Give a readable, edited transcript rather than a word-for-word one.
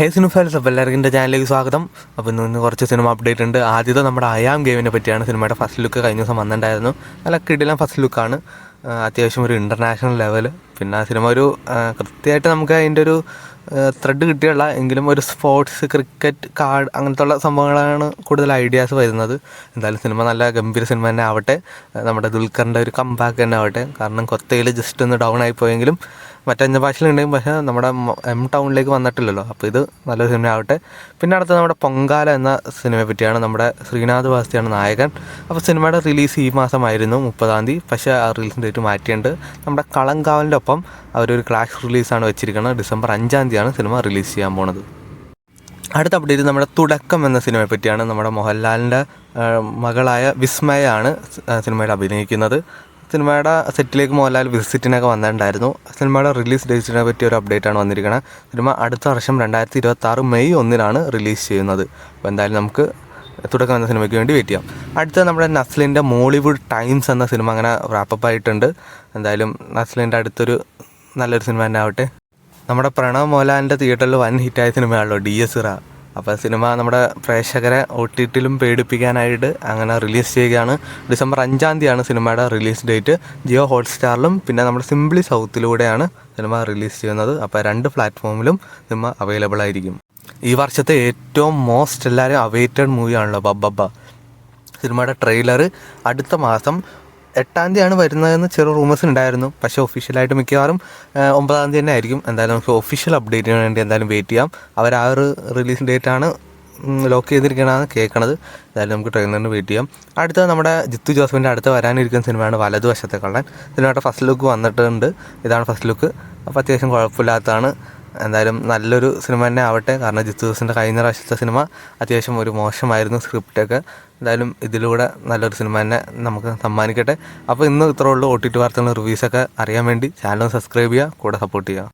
ഹേ cinema fans, അപ്പോൾ എല്ലാവർക്കും എൻ്റെ ചാനലിലേക്ക് സ്വാഗതം. അപ്പോൾ ഇന്ന് കുറച്ച് സിനിമ അപ്ഡേറ്റ് ഉണ്ട്. ആദ്യത്തെ നമ്മുടെ അയാം ഗെയിമിനെ പറ്റിയാണ്. സിനിമയുടെ ഫസ്റ്റ് ലുക്ക് കഴിഞ്ഞ ദിവസം വന്നിട്ടുണ്ടായിരുന്നു. നല്ല കിടിലം ഫസ്റ്റ് ലുക്കാണ്. അത്യാവശ്യം ഒരു ഇൻ്റർനാഷണൽ ലെവൽ. പിന്നെ ആ സിനിമ ഒരു കൃത്യമായിട്ട് നമുക്ക് അതിൻ്റെ ഒരു ത്രെഡ് കിട്ടിയുള്ള എങ്കിലും ഒരു സ്പോർട്സ് ക്രിക്കറ്റ് കാർഡ് അങ്ങനത്തെ ഉള്ള സംഭവങ്ങളാണ് കൂടുതൽ ഐഡിയാസ് വരുന്നത്. എന്തായാലും സിനിമ നല്ല ഗംഭീര സിനിമ തന്നെ ആവട്ടെ. നമ്മുടെ ദുൽഖറിൻ്റെ ഒരു കംബാക്ക് തന്നെ ആവട്ടെ. കാരണം കൊത്തയിൽ ജസ്റ്റ് ഒന്ന് ഡൗൺ ആയിപ്പോയെങ്കിലും മറ്റഞ്ച ഭാഷയിലുണ്ടെങ്കിൽ പക്ഷേ നമ്മുടെ ടൗണിലേക്ക് വന്നിട്ടില്ലല്ലോ. അപ്പോൾ ഇത് നല്ലൊരു സിനിമ ആവട്ടെ. പിന്നെ അടുത്ത നമ്മുടെ പൊങ്കാല എന്ന സിനിമയെ പറ്റിയാണ്. നമ്മുടെ ശ്രീനാഥ് വാസ്തിയാണ് നായകൻ. അപ്പോൾ സിനിമയുടെ റിലീസ് ഈ മാസമായിരുന്നു 30-ാം തീയതി. പക്ഷേ ആ റിലീസ് ഡേറ്റ് മാറ്റിയിട്ടുണ്ട്. നമ്മുടെ കളങ്കാവലിൻ്റെ ഒപ്പം അവരൊരു ക്ലാഷ് റിലീസാണ് വെച്ചിരിക്കുന്നത്. ഡിസംബർ 5-ാം തീയതിയാണ് സിനിമ റിലീസ് ചെയ്യാൻ പോണത്. അടുത്ത അപ്ഡേറ്റ് നമ്മുടെ തുടക്കം എന്ന സിനിമയെ പറ്റിയാണ്. നമ്മുടെ മോഹൻലാലിൻ്റെ മകളായ വിസ്മയാണ് സിനിമയിൽ അഭിനയിക്കുന്നത്. സിനിമയുടെ സെറ്റിലേക്ക് മോഹൻലാൽ വിസിറ്റിനൊക്കെ വന്നിട്ടുണ്ടായിരുന്നു. സിനിമയുടെ റിലീസ് ഡേറ്റിനെ പറ്റി ഒരു അപ്ഡേറ്റാണ് വന്നിരിക്കുന്നത്. സിനിമ അടുത്ത വർഷം 2026 മെയ് 1-നാണ് റിലീസ് ചെയ്യുന്നത്. അപ്പോൾ എന്തായാലും നമുക്ക് തുടക്കം എന്ന സിനിമയ്ക്ക് വേണ്ടി വെയിറ്റ് ചെയ്യാം. അടുത്ത നമ്മുടെ നസ്ലിൻ്റെ മോളിവുഡ് ടൈംസ് എന്ന സിനിമ അങ്ങനെ റാപ്പപ്പ് ആയിട്ടുണ്ട്. എന്തായാലും നസ്ലിൻ്റെ അടുത്തൊരു നല്ലൊരു സിനിമ തന്നെ ആവട്ടെ. നമ്മുടെ പ്രണവ് മോഹൻലാലിൻ്റെ തിയേറ്ററിൽ വൻ ഹിറ്റായ സിനിമയാണല്ലോ DS ഇറ. അപ്പോൾ സിനിമ നമ്മുടെ പ്രേക്ഷകരെ OTTയിലും പേടിപ്പിക്കാനായിട്ട് അങ്ങനെ റിലീസ് ചെയ്യുകയാണ്. ഡിസംബർ 5-ാം തീയതിയാണ് സിനിമയുടെ റിലീസ് ഡേറ്റ്. ജിയോ ഹോട്ട്സ്റ്റാറിലും പിന്നെ നമ്മുടെ സിംപ്ലി സൗത്തിലൂടെയാണ് സിനിമ റിലീസ് ചെയ്യുന്നത്. അപ്പോൾ 2 പ്ലാറ്റ്ഫോമിലും സിനിമ അവൈലബിൾ ആയിരിക്കും. ഈ വർഷത്തെ ഏറ്റവും എല്ലാവരും അവൈറ്റഡ് മൂവിയാണല്ലോ ബബ്ബ. സിനിമയുടെ ട്രെയിലർ അടുത്ത മാസം 8-ാം തീയതിയാണ് വരുന്നതെന്ന് ചെറു റൂമേഴ്സ് ഉണ്ടായിരുന്നു. പക്ഷേ ഒഫീഷ്യലായിട്ട് മിക്കവാറും 9-ാം തീയതി തന്നെ ആയിരിക്കും. എന്തായാലും നമുക്ക് ഒഫീഷ്യൽ അപ്ഡേറ്റിന് വേണ്ടി എന്തായാലും വെയിറ്റ് ചെയ്യാം. അവർ ആ ഒരു റിലീസ് ഡേറ്റാണ് ലോക്ക് ചെയ്തിരിക്കണമെന്ന് കേൾക്കണത്. എന്തായാലും നമുക്ക് ട്രെയിലറിന് വെയിറ്റ് ചെയ്യാം. അടുത്ത നമ്മുടെ ജിത്തു ജോസഫിൻ്റെ അടുത്ത് വരാനിരിക്കുന്ന സിനിമയാണ് വലതുവശത്തെ കള്ളൻ. സിനിമയുടെ ഫസ്റ്റ് ലുക്ക് വന്നിട്ടുണ്ട്. ഇതാണ് ഫസ്റ്റ് ലുക്ക്. അപ്പോൾ അത്യാവശ്യം കുഴപ്പമില്ലാത്തതാണ്. എന്തായാലും നല്ലൊരു സിനിമ തന്നെ ആവട്ടെ. കാരണം ജിത്തു ജോസിൻ്റെ കഴിഞ്ഞ പ്രാവശ്യത്തെ സിനിമ അത്യാവശ്യം ഒരു മോശമായിരുന്നു സ്ക്രിപ്റ്റൊക്കെ. എന്തായാലും ഇതിലൂടെ നല്ലൊരു സിനിമ തന്നെ നമുക്ക് സമ്മാനിക്കട്ടെ. അപ്പോൾ ഇന്ന് ഇത്രേ ഉള്ളൂ. OTT വാർത്തകളും റിവ്യൂസൊക്കെ അറിയാൻ വേണ്ടി ചാനൽ സബ്സ്ക്രൈബ് ചെയ്യുക, കൂടെ സപ്പോർട്ട് ചെയ്യുക.